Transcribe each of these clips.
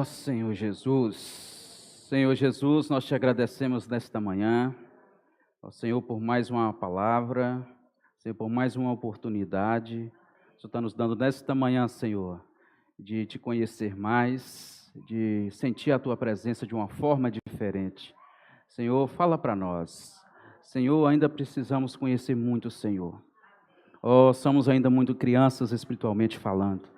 Ó Senhor Jesus, nós te agradecemos nesta manhã, ó Senhor, por mais uma palavra, Senhor, por mais uma oportunidade, o Senhor está nos dando nesta manhã, Senhor, de te conhecer mais, de sentir a tua presença de uma forma diferente. Senhor, fala para nós. Senhor, ainda precisamos conhecer muito o Senhor. Ó, somos ainda muito crianças espiritualmente falando.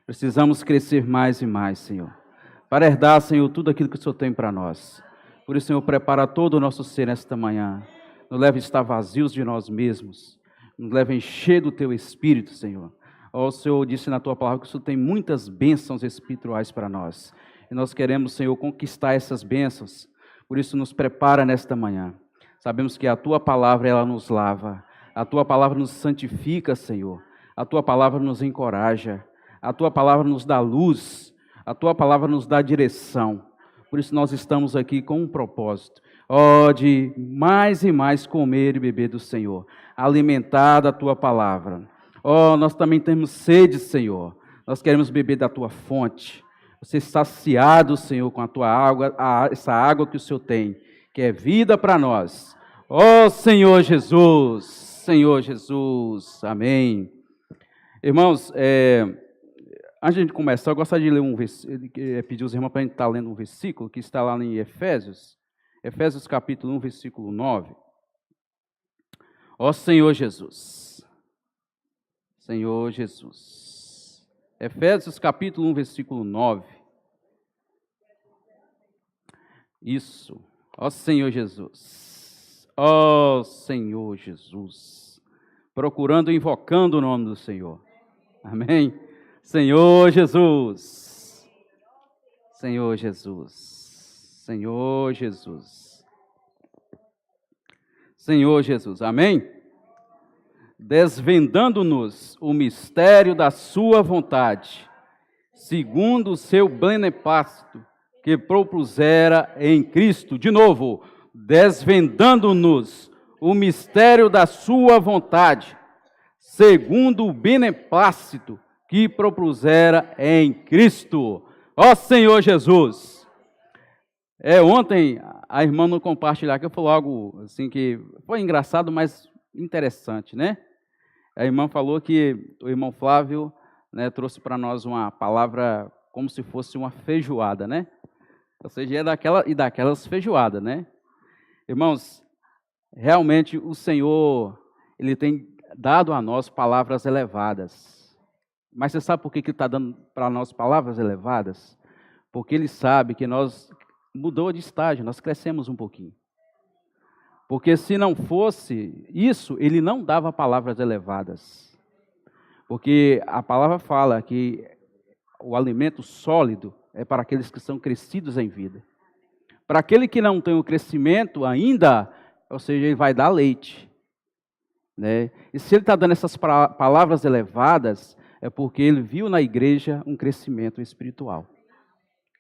Precisamos crescer mais e mais, Senhor, para herdar, Senhor, tudo aquilo que o Senhor tem para nós. Por isso, Senhor, prepara todo o nosso ser nesta manhã. Nos leve a estar vazios de nós mesmos. Nos leve a encher do Teu Espírito, Senhor. Ó, o Senhor disse na Tua palavra que o Senhor tem muitas bênçãos espirituais para nós. E nós queremos, Senhor, conquistar essas bênçãos. Por isso, nos prepara nesta manhã. Sabemos que a Tua palavra, ela nos lava. A Tua palavra nos santifica, Senhor. A Tua palavra nos encoraja. A Tua palavra nos dá luz. A Tua palavra nos dá direção. Por isso nós estamos aqui com um propósito. De mais e mais comer e beber do Senhor. Alimentar da Tua palavra. Nós também temos sede, Senhor. Nós queremos beber da Tua fonte. Ser saciado, Senhor, com a Tua água, essa água que o Senhor tem, que é vida para nós. Senhor Jesus, Senhor Jesus. Amém. Irmãos, antes de começar, eu gostaria de ler um versículo, pedir aos irmãos para a gente estar lendo um versículo que está lá em Efésios capítulo 1, versículo 9. Senhor Jesus, Senhor Jesus. Efésios capítulo 1, versículo 9. Isso. Senhor Jesus. Senhor Jesus. Procurando e invocando o nome do Senhor. Amém. Senhor Jesus, Senhor Jesus, Senhor Jesus, Senhor Jesus, amém? Desvendando-nos o mistério da sua vontade, segundo o seu beneplácito que propusera em Cristo. De novo, desvendando-nos o mistério da sua vontade, segundo o beneplácito que propusera em Cristo. Senhor Jesus. Ontem a irmã no compartilhar que eu falou algo assim que foi engraçado, mas interessante, né? A irmã falou que o irmão Flávio, né, trouxe para nós uma palavra como se fosse uma feijoada, né? Ou seja, daquelas feijoadas, né? Irmãos, realmente o Senhor, Ele tem dado a nós palavras elevadas. Mas você sabe por que Ele está dando para nós palavras elevadas? Porque Ele sabe que nós mudou de estágio, nós crescemos um pouquinho. Porque se não fosse isso, Ele não dava palavras elevadas. Porque a palavra fala que o alimento sólido é para aqueles que são crescidos em vida. Para aquele que não tem o crescimento ainda, ou seja, ele vai dar leite. Né? E se Ele está dando essas palavras elevadas, é porque Ele viu na igreja um crescimento espiritual.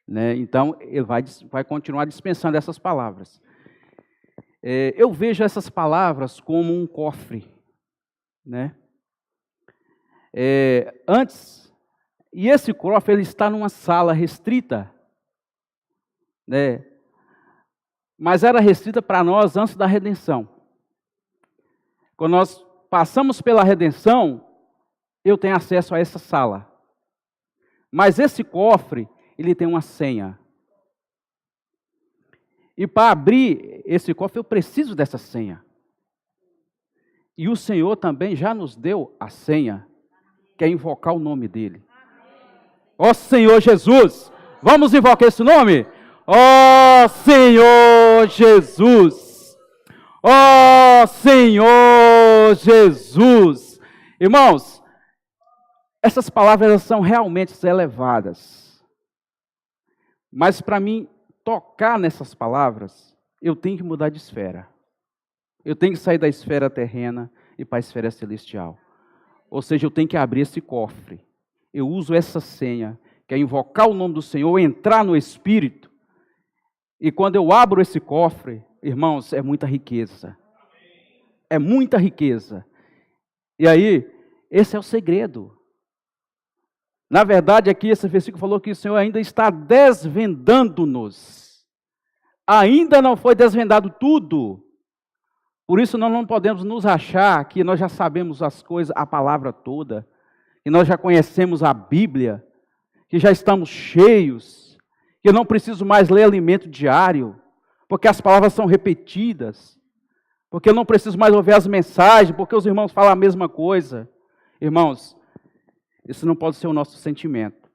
Né? Então, Ele vai continuar dispensando essas palavras. Eu vejo essas palavras como um cofre. Né? E esse cofre ele está numa sala restrita. Né? Mas era restrita para nós antes da redenção. Quando nós passamos pela redenção, eu tenho acesso a essa sala. Mas esse cofre, ele tem uma senha. E para abrir esse cofre, eu preciso dessa senha. E o Senhor também já nos deu a senha, que é invocar o nome dEle. Senhor Jesus, vamos invocar esse nome? Senhor Jesus, Senhor Jesus. Irmãos, essas palavras são realmente elevadas. Mas para mim tocar nessas palavras, eu tenho que mudar de esfera. Eu tenho que sair da esfera terrena e para a esfera celestial. Ou seja, eu tenho que abrir esse cofre. Eu uso essa senha, que é invocar o nome do Senhor, entrar no Espírito. E quando eu abro esse cofre, irmãos, é muita riqueza. É muita riqueza. E aí, esse é o segredo. Na verdade, aqui esse versículo falou que o Senhor ainda está desvendando-nos. Ainda não foi desvendado tudo. Por isso nós não podemos nos achar que nós já sabemos as coisas, a palavra toda, que nós já conhecemos a Bíblia, que já estamos cheios, que eu não preciso mais ler alimento diário, porque as palavras são repetidas, porque eu não preciso mais ouvir as mensagens, porque os irmãos falam a mesma coisa. Irmãos, isso não pode ser o nosso sentimento.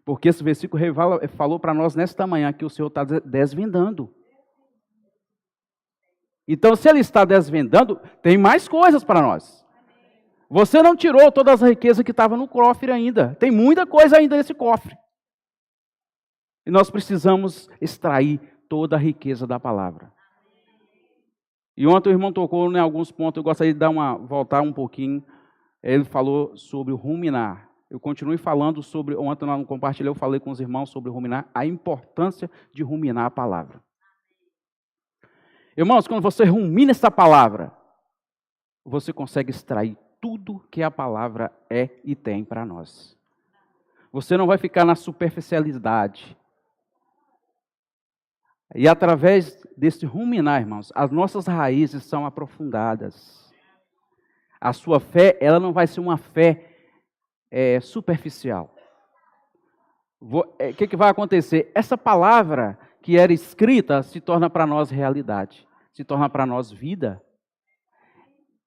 Porque esse versículo falou para nós nesta manhã que o Senhor está desvendando. Então, se Ele está desvendando, tem mais coisas para nós. Você não tirou todas as riquezas que estavam no cofre ainda. Tem muita coisa ainda nesse cofre. E nós precisamos extrair toda a riqueza da palavra. E ontem o irmão tocou em alguns pontos, eu gostaria de voltar um pouquinho. Ele falou sobre o ruminar. Eu continuo falando sobre, ontem eu compartilhei, eu falei com os irmãos sobre ruminar, a importância de ruminar a palavra. Irmãos, quando você rumina essa palavra, você consegue extrair tudo que a palavra é e tem para nós. Você não vai ficar na superficialidade. E através desse ruminar, irmãos, as nossas raízes são aprofundadas. A sua fé, ela não vai ser uma fé superficial. O que vai acontecer? Essa palavra que era escrita se torna para nós realidade, se torna para nós vida.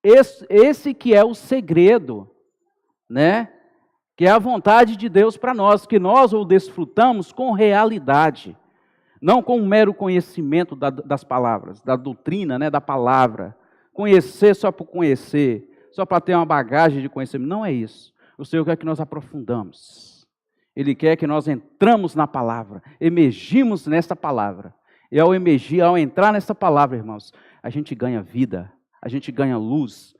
Esse que é o segredo, né? Que é a vontade de Deus para nós, que nós o desfrutamos com realidade, não com um mero conhecimento das palavras, da doutrina, né, da palavra. Conhecer só por conhecer, só para ter uma bagagem de conhecimento, não é isso. O Senhor quer que nós aprofundamos. Ele quer que nós entramos na palavra, emergimos nessa palavra. E ao emergir, ao entrar nessa palavra, irmãos, a gente ganha vida, a gente ganha luz.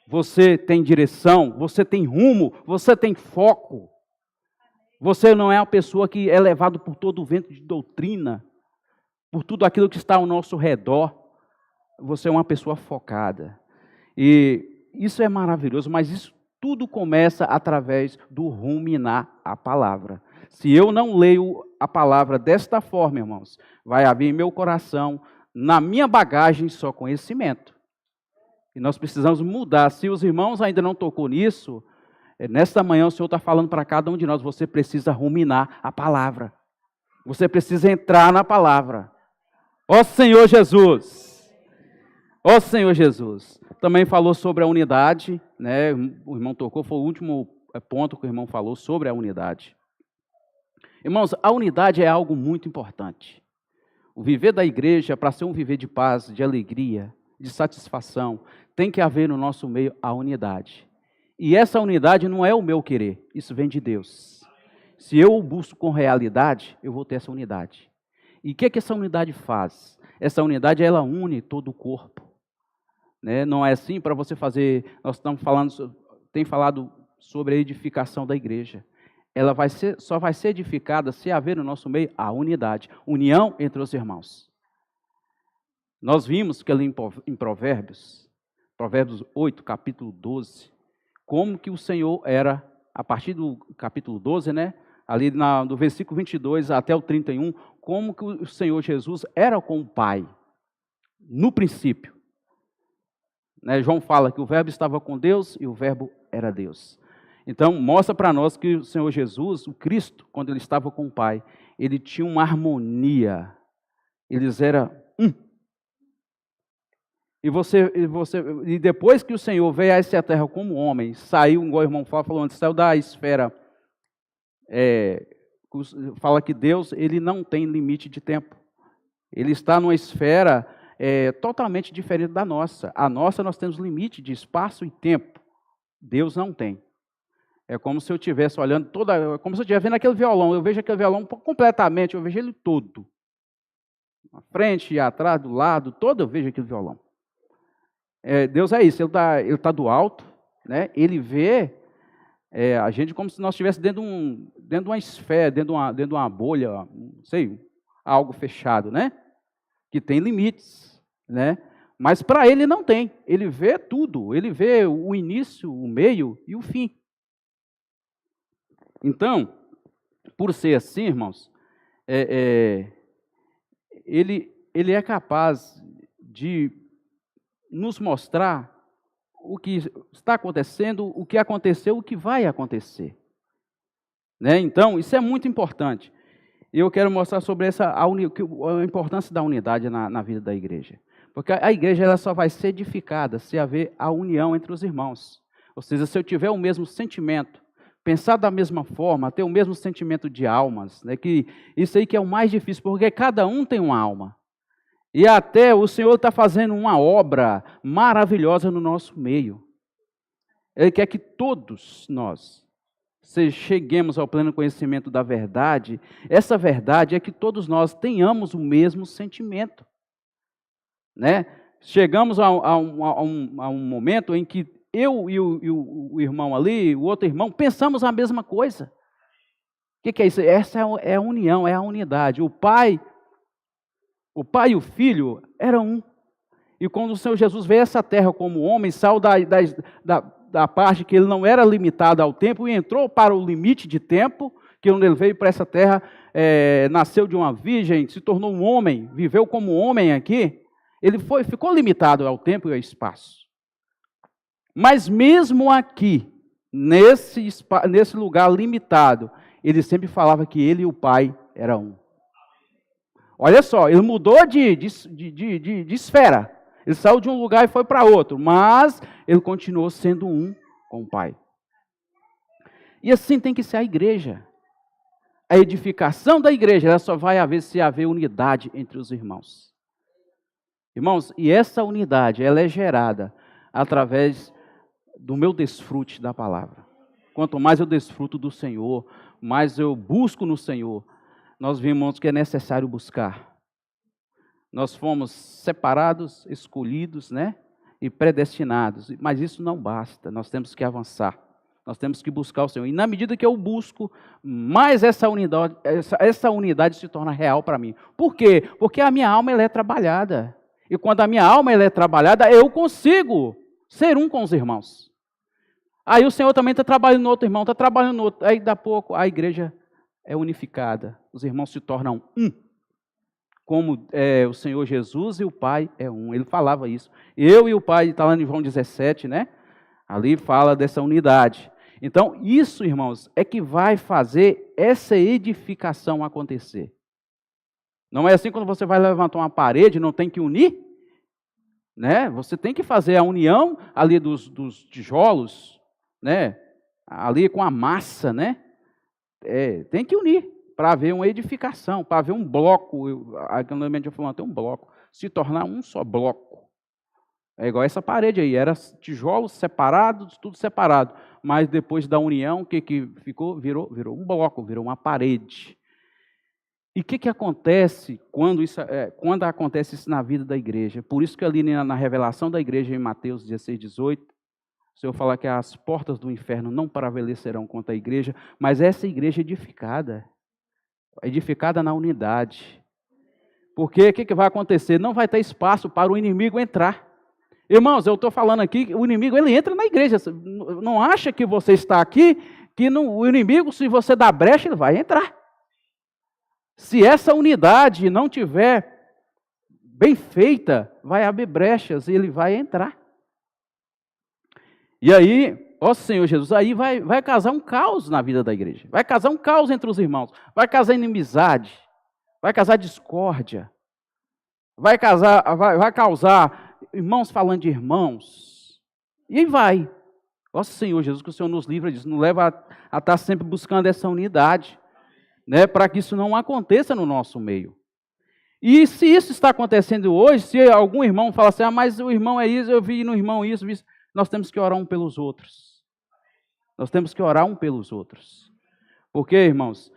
Você tem direção, você tem rumo, você tem foco. Você não é uma pessoa que é levado por todo o vento de doutrina, por tudo aquilo que está ao nosso redor. Você é uma pessoa focada. E isso é maravilhoso, mas isso tudo começa através do ruminar a palavra. Se eu não leio a palavra desta forma, irmãos, vai haver em meu coração, na minha bagagem, só conhecimento. E nós precisamos mudar. Se os irmãos ainda não tocou nisso, nesta manhã o Senhor está falando para cada um de nós, você precisa ruminar a palavra. Você precisa entrar na palavra. Ó Senhor Jesus! Ó Senhor Jesus! Também falou sobre a unidade, né? O irmão tocou, foi o último ponto que o irmão falou sobre a unidade. Irmãos, a unidade é algo muito importante. O viver da igreja, para ser um viver de paz, de alegria, de satisfação, tem que haver no nosso meio a unidade. E essa unidade não é o meu querer, isso vem de Deus. Se eu o busco com realidade, eu vou ter essa unidade. E o que essa unidade faz? Essa unidade, ela une todo o corpo. Né? Não é assim para você fazer, nós estamos falando, tem falado sobre a edificação da igreja. Ela só vai ser edificada se haver no nosso meio a unidade, união entre os irmãos. Nós vimos que ali em Provérbios 8, capítulo 12, como que o Senhor era, a partir do capítulo 12, né, ali do versículo 22 até o 31, como que o Senhor Jesus era com o Pai, no princípio. Né, João fala que o verbo estava com Deus e o verbo era Deus. Então, mostra para nós que o Senhor Jesus, o Cristo, quando ele estava com o Pai, ele tinha uma harmonia, eles eram um. E depois que o Senhor veio a essa terra como homem, saiu, igual o irmão falou antes, saiu da esfera, fala que Deus, ele não tem limite de tempo. Ele está numa esfera totalmente diferente da nossa. A nossa, nós temos limite de espaço e tempo. Deus não tem. É como se eu estivesse olhando como se eu estivesse vendo aquele violão. Eu vejo aquele violão completamente, eu vejo ele todo. Na frente e atrás, do lado, todo eu vejo aquele violão. Deus é isso, ele tá do alto, né? Ele vê a gente como se nós estivéssemos dentro de uma esfera, dentro de uma bolha, não sei, algo fechado, né? Que tem limites, né? Mas para ele não tem, ele vê tudo, ele vê o início, o meio e o fim. Então, por ser assim, irmãos, ele é capaz de nos mostrar o que está acontecendo, o que aconteceu, o que vai acontecer. Né? Então, isso é muito importante. Eu quero mostrar sobre a importância da unidade na vida da igreja. Porque a igreja ela só vai ser edificada se haver a união entre os irmãos. Ou seja, se eu tiver o mesmo sentimento, pensar da mesma forma, ter o mesmo sentimento de almas, né? Que isso aí que é o mais difícil, porque cada um tem uma alma. E até o Senhor está fazendo uma obra maravilhosa no nosso meio. Ele quer que todos nós cheguemos ao pleno conhecimento da verdade. Essa verdade é que todos nós tenhamos o mesmo sentimento. Né? Chegamos a um momento em que eu e o irmão ali, o outro irmão, pensamos a mesma coisa. O que é isso? Essa é a união, é a unidade. O pai e o filho eram um. E quando o Senhor Jesus veio a essa terra como homem, saiu da parte que ele não era limitado ao tempo e entrou para o limite de tempo, que quando ele veio para essa terra, nasceu de uma virgem, se tornou um homem, viveu como homem aqui, ele ficou limitado ao tempo e ao espaço. Mas mesmo aqui, nesse lugar limitado, ele sempre falava que ele e o Pai eram um. Olha só, ele mudou de esfera. Ele saiu de um lugar e foi para outro, mas ele continuou sendo um com o Pai. E assim tem que ser a igreja. A edificação da igreja, ela só vai haver se haver unidade entre os irmãos. Irmãos, e essa unidade, ela é gerada através do meu desfrute da palavra. Quanto mais eu desfruto do Senhor, mais eu busco no Senhor, nós vimos que é necessário buscar. Nós fomos separados, escolhidos, né? E predestinados, mas isso não basta, nós temos que avançar, nós temos que buscar o Senhor. E na medida que eu busco, mais essa unidade se torna real para mim. Por quê? Porque a minha alma ela é trabalhada. E quando a minha alma ela é trabalhada, eu consigo ser um com os irmãos. Aí o Senhor também está trabalhando no outro irmão, está trabalhando no outro. Aí, daqui a pouco, a igreja é unificada. Os irmãos se tornam um. Como o Senhor Jesus e o Pai é um. Ele falava isso. Eu e o Pai, está lá em João 17, né? Ali fala dessa unidade. Então, isso, irmãos, é que vai fazer essa edificação acontecer. Não é assim quando você vai levantar uma parede, não tem que unir? Né? Você tem que fazer a união ali dos tijolos, né? Ali com a massa, né? Tem que unir para haver uma edificação, para haver um bloco. Antigamente eu falava, tem um bloco, se tornar um só bloco. É igual essa parede aí, era tijolos separados, tudo separado. Mas depois da união, o que ficou? Virou um bloco, virou uma parede. E o que acontece quando acontece isso na vida da igreja? Por isso que ali na revelação da igreja, em Mateus 16, 18, o Senhor fala que as portas do inferno não prevalecerão contra a igreja, mas essa igreja edificada na unidade. Porque o que vai acontecer? Não vai ter espaço para o inimigo entrar. Irmãos, eu estou falando aqui, o inimigo ele entra na igreja. Não acha que você está aqui, que o inimigo, se você dá brecha, ele vai entrar. Se essa unidade não tiver bem feita, vai abrir brechas e ele vai entrar. E aí, ó Senhor Jesus, aí vai causar um caos na vida da igreja. Vai causar um caos entre os irmãos. Vai causar inimizade. Vai causar discórdia. Vai causar irmãos falando de irmãos. E aí vai. Ó Senhor Jesus, que o Senhor nos livra disso. Nos leva a estar sempre buscando essa unidade. Né, para que isso não aconteça no nosso meio. E se isso está acontecendo hoje, se algum irmão fala assim, mas o irmão é isso, eu vi no irmão isso, nós temos que orar um pelos outros. Nós temos que orar um pelos outros. Porque, irmãos,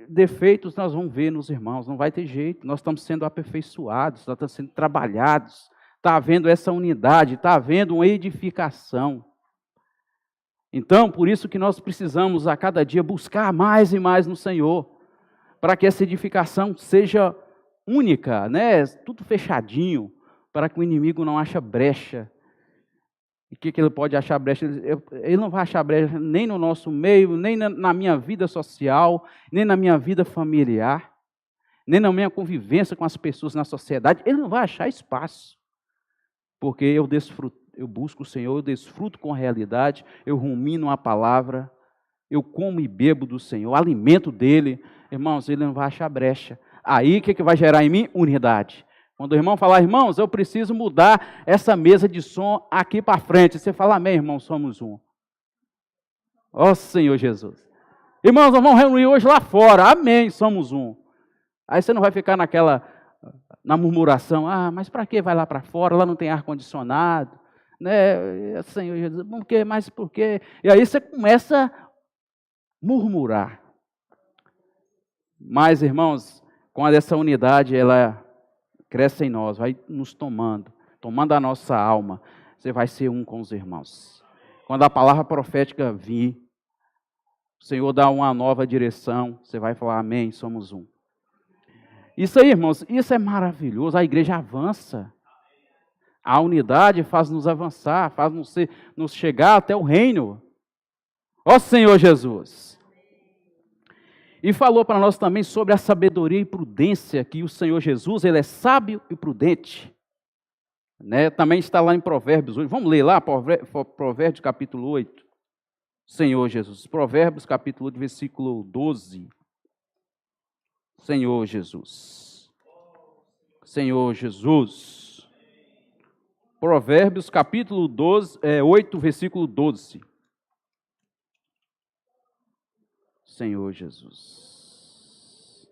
defeitos nós vamos ver nos irmãos, não vai ter jeito, nós estamos sendo aperfeiçoados, nós estamos sendo trabalhados, está havendo essa unidade, está havendo uma edificação. Então, por isso que nós precisamos a cada dia buscar mais e mais no Senhor, para que essa edificação seja única, né? Tudo fechadinho, para que o inimigo não ache brecha E o que ele pode achar brecha? Ele não vai achar brecha nem no nosso meio, nem na minha vida social, nem na minha vida familiar, nem na minha convivência com as pessoas na sociedade. Ele não vai achar espaço. Porque eu busco o Senhor, eu desfruto com a realidade, eu rumino a palavra, eu como e bebo do Senhor, alimento dele. Irmãos, ele não vai achar brecha. Aí o que vai gerar em mim? Unidade. Quando o irmão falar, irmãos, eu preciso mudar essa mesa de som aqui para frente. Você fala, amém, irmão, somos um. Ó Senhor Jesus. Irmãos, nós vamos reunir hoje lá fora. Amém, somos um. Aí você não vai ficar na murmuração. Ah, mas para que vai lá para fora? Lá não tem ar-condicionado. Né? Senhor Jesus, por quê? Mas por quê? E aí você começa a murmurar. Mas, irmãos, quando essa unidade, ela cresce em nós, vai nos tomando a nossa alma, você vai ser um com os irmãos. Quando a palavra profética vir, o Senhor dá uma nova direção, você vai falar, amém, somos um. Isso aí, irmãos, isso é maravilhoso, a igreja avança. A unidade faz-nos avançar, faz-nos chegar até o reino. Ó Senhor Jesus! E falou para nós também sobre a sabedoria e prudência, que o Senhor Jesus, ele é sábio e prudente. Né? Também está lá em Provérbios hoje. Vamos ler lá, Provérbios capítulo 8. Senhor Jesus. Provérbios capítulo 8, versículo 12. Senhor Jesus. Senhor Jesus. Provérbios capítulo 8, versículo 12. Senhor Jesus.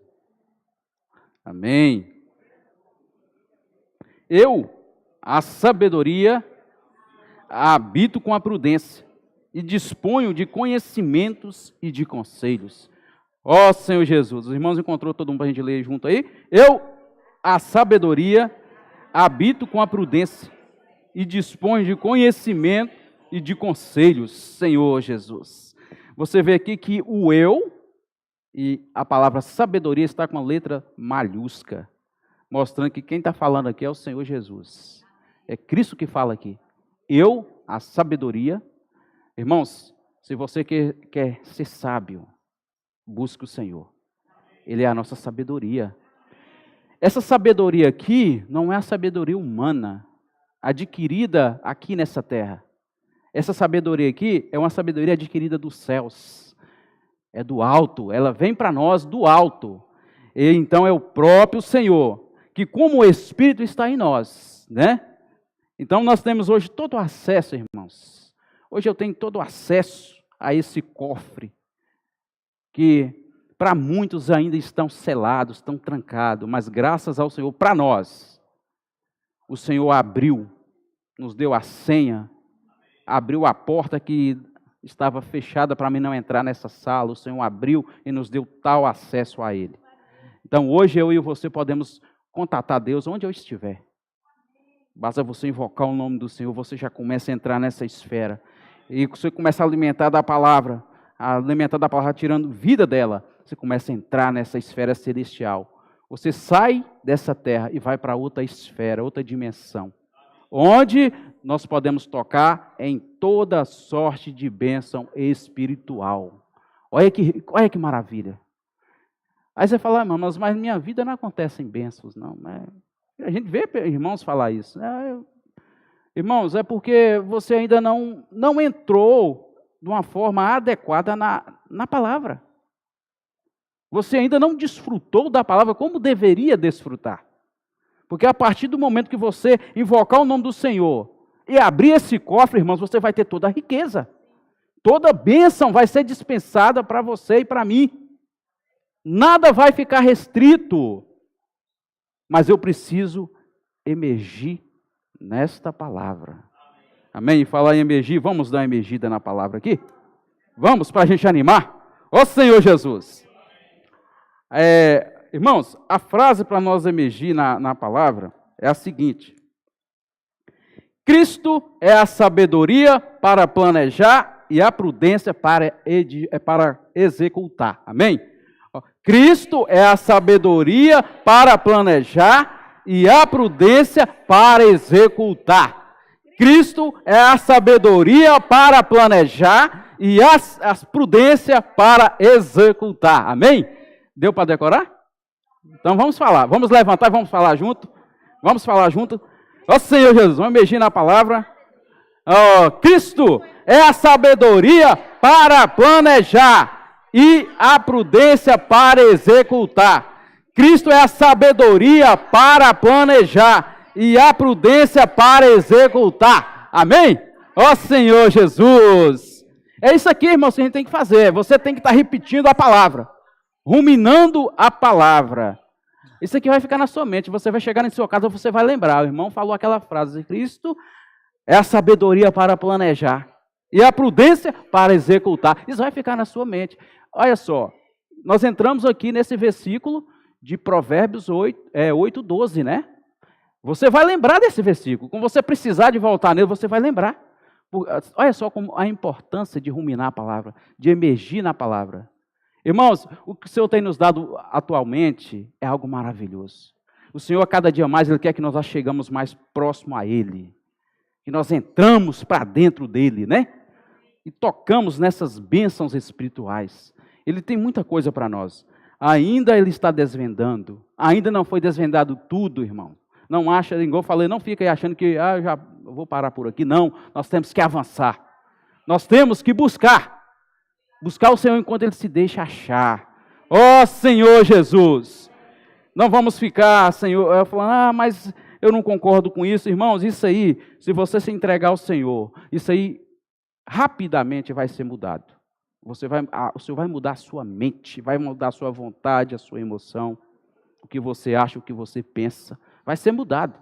Amém. Eu, a sabedoria, habito com a prudência e disponho de conhecimentos e de conselhos. Ó Senhor Jesus, os irmãos encontrou todo mundo para a gente ler junto aí? Eu, a sabedoria, habito com a prudência e disponho de conhecimento e de conselhos, Senhor Jesus. Você vê aqui que o eu e a palavra sabedoria está com a letra maiúscula, mostrando que quem está falando aqui é o Senhor Jesus. É Cristo que fala aqui. Eu, a sabedoria. Irmãos, se você quer ser sábio, busque o Senhor. Ele é a nossa sabedoria. Essa sabedoria aqui não é a sabedoria humana, adquirida aqui nessa terra. Essa sabedoria aqui é uma sabedoria adquirida dos céus. É do alto, ela vem para nós do alto. E então é o próprio Senhor, que como o Espírito está em nós, né? Então nós temos hoje todo o acesso, irmãos. Hoje eu tenho todo o acesso a esse cofre, que para muitos ainda estão selados, estão trancados, mas graças ao Senhor, para nós, o Senhor abriu, nos deu a senha, abriu a porta que estava fechada para mim não entrar nessa sala. O Senhor abriu e nos deu tal acesso a Ele. Então hoje eu e você podemos contatar Deus onde eu estiver. Basta você invocar o nome do Senhor, você já começa a entrar nessa esfera. E você começa a alimentar da palavra, tirando vida dela, você começa a entrar nessa esfera celestial. Você sai dessa terra e vai para outra esfera, outra dimensão, onde nós podemos tocar em toda sorte de bênção espiritual. Olha que maravilha. Aí você fala, mas minha vida não acontece em bênçãos, não. A gente vê irmãos falar isso. Irmãos, é porque você ainda não entrou de uma forma adequada na palavra. Você ainda não desfrutou da palavra como deveria desfrutar. Porque a partir do momento que você invocar o nome do Senhor e abrir esse cofre, irmãos, você vai ter toda a riqueza. Toda bênção vai ser dispensada para você e para mim. Nada vai ficar restrito. Mas eu preciso emergir nesta palavra. Amém? Falar em emergir, vamos dar uma emergida na palavra aqui? Vamos, para a gente animar? Ó Senhor Jesus! Irmãos, a frase para nós emergir na palavra é a seguinte: Cristo é a sabedoria para planejar e a prudência para executar. Amém? Cristo é a sabedoria para planejar e a prudência para executar. Cristo é a sabedoria para planejar e a prudência para executar. Amém? Deu para decorar? Então vamos falar. Vamos levantar e vamos falar junto. Vamos falar junto. Ó Senhor Jesus, vamos emergir na palavra. Ó, Cristo é a sabedoria para planejar e a prudência para executar. Cristo é a sabedoria para planejar e a prudência para executar. Amém? Ó Senhor Jesus. É isso aqui, irmão, que a gente tem que fazer. Você tem que estar repetindo a palavra. Ruminando a palavra. Isso aqui vai ficar na sua mente. Você vai chegar em sua casa, você vai lembrar. O irmão falou aquela frase. Cristo é a sabedoria para planejar. E a prudência para executar. Isso vai ficar na sua mente. Olha só. Nós entramos aqui nesse versículo de Provérbios 8:12, né? Você vai lembrar desse versículo. Quando você precisar de voltar nele, você vai lembrar. Olha só como a importância de ruminar a palavra, de emergir na palavra. Irmãos, o que o Senhor tem nos dado atualmente é algo maravilhoso. O Senhor, a cada dia mais, Ele quer que nós chegamos mais próximo a Ele. Que nós entramos para dentro dEle, né? E tocamos nessas bênçãos espirituais. Ele tem muita coisa para nós. Ainda Ele está desvendando. Ainda não foi desvendado tudo, irmão. Não acha, igual eu falei, não fica aí achando que já vou parar por aqui. Não, nós temos que avançar. Nós temos que buscar. Buscar o Senhor enquanto Ele se deixa achar. Ó Senhor Jesus. Não vamos ficar, Senhor, falando, mas eu não concordo com isso. Irmãos, isso aí, se você se entregar ao Senhor, isso aí rapidamente vai ser mudado. O Senhor vai mudar a sua mente, vai mudar a sua vontade, a sua emoção, o que você acha, o que você pensa. Vai ser mudado.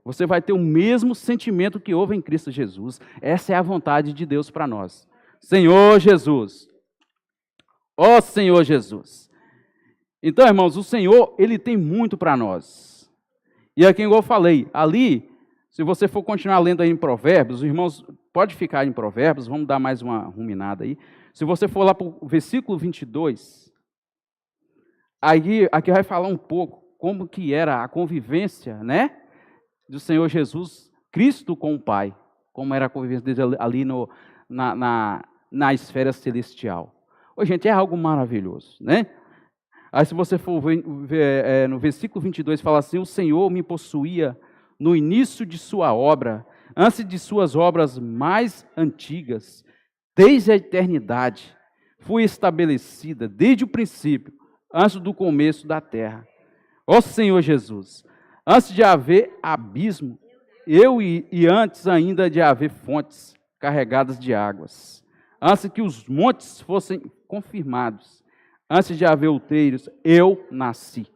Você vai ter o mesmo sentimento que houve em Cristo Jesus. Essa é a vontade de Deus para nós. Senhor Jesus. Ó Senhor Jesus. Então, irmãos, o Senhor, Ele tem muito para nós. E aqui, igual eu falei, ali, se você for continuar lendo aí em Provérbios, os irmãos, pode ficar em Provérbios, vamos dar mais uma ruminada aí. Se você for lá para o versículo 22, aí, aqui vai falar um pouco como que era a convivência, né, do Senhor Jesus, Cristo com o Pai, como era a convivência dele ali na esfera celestial. Ô, gente, é algo maravilhoso, né? Aí se você for ver no versículo 22, fala assim, o Senhor me possuía no início de sua obra, antes de suas obras mais antigas, desde a eternidade, fui estabelecida desde o princípio, antes do começo da terra. Ó Senhor Jesus, antes de haver abismo, e antes ainda de haver fontes carregadas de águas, antes que os montes fossem confirmados, antes de haver outeiros, eu nasci.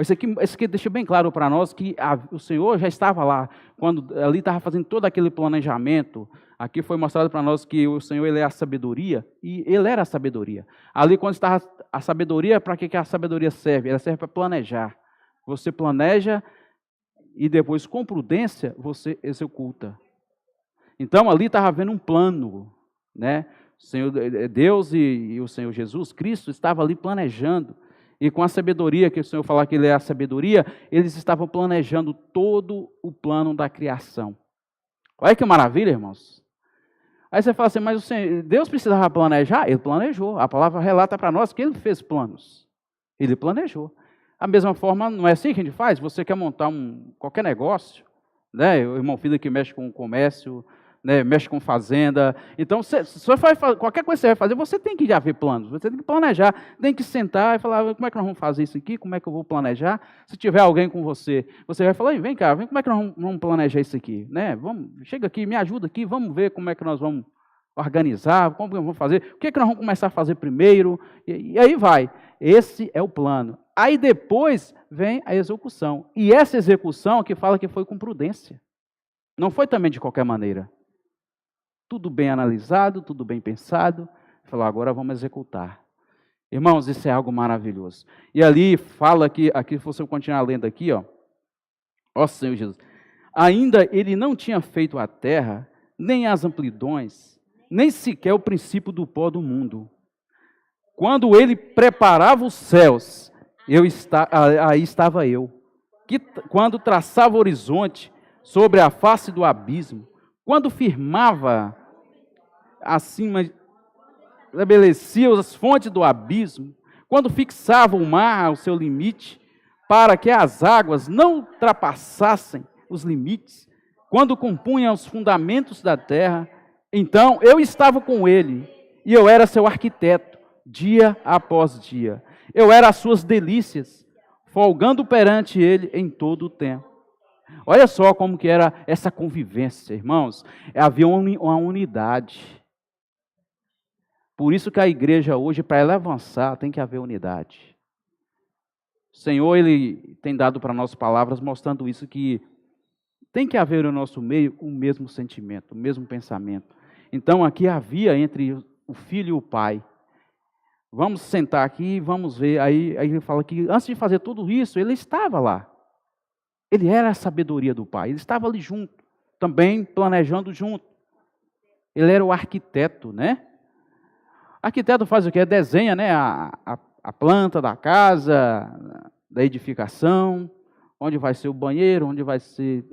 Isso aqui deixa bem claro para nós que o Senhor já estava lá, quando ali estava fazendo todo aquele planejamento. Aqui foi mostrado para nós que o Senhor, Ele é a sabedoria, e Ele era a sabedoria. Ali quando estava a sabedoria, para que a sabedoria serve? Ela serve para planejar. Você planeja e depois, com prudência, você executa. Então, ali estava havendo um plano, né? O Senhor, Deus e o Senhor Jesus Cristo estavam ali planejando. E com a sabedoria, que o Senhor fala que Ele é a sabedoria, eles estavam planejando todo o plano da criação. Olha que maravilha, irmãos. Aí você fala assim, mas Deus precisava planejar? Ele planejou. A palavra relata para nós que Ele fez planos. Ele planejou. A mesma forma, não é assim que a gente faz? Você quer montar qualquer negócio, né? O irmão filho que mexe com comércio, né? Mexe com fazenda. Então, qualquer coisa que você vai fazer, você tem que já ver planos. Você tem que planejar, tem que sentar e falar, como é que nós vamos fazer isso aqui? Como é que eu vou planejar? Se tiver alguém com você, você vai falar, vem cá, como é que nós vamos planejar isso aqui? Né? Chega aqui, me ajuda aqui, vamos ver como é que nós vamos organizar, como vamos fazer, o que é que nós vamos começar a fazer primeiro, e aí vai. Esse é o plano. Aí depois vem a execução. E essa execução que fala que foi com prudência. Não foi também de qualquer maneira. Tudo bem analisado, tudo bem pensado. Falou, agora vamos executar. Irmãos, isso é algo maravilhoso. E ali fala que, aqui se você continuar lendo aqui, ó Senhor Jesus, ainda Ele não tinha feito a terra, nem as amplidões, nem sequer o princípio do pó do mundo. Quando Ele preparava os céus, aí estava eu. Quando traçava o horizonte sobre a face do abismo, quando firmava acima, estabelecia as fontes do abismo, quando fixava o mar ao seu limite, para que as águas não ultrapassassem os limites, quando compunha os fundamentos da terra, então eu estava com ele, e eu era seu arquiteto, dia após dia. Eu era as suas delícias, folgando perante ele em todo o tempo. Olha só como que era essa convivência, irmãos. Havia uma unidade. Por isso que a igreja hoje, para ela avançar, tem que haver unidade. O Senhor, Ele tem dado para nós palavras mostrando isso, que tem que haver no nosso meio o mesmo sentimento, o mesmo pensamento. Então aqui havia entre o filho e o pai. Vamos sentar aqui e vamos ver. Aí ele fala que antes de fazer tudo isso, ele estava lá. Ele era a sabedoria do pai, ele estava ali junto, também planejando junto. Ele era o arquiteto, né? Arquiteto faz o quê? Desenha, né, a planta da casa, da edificação, onde vai ser o banheiro, onde vai ser...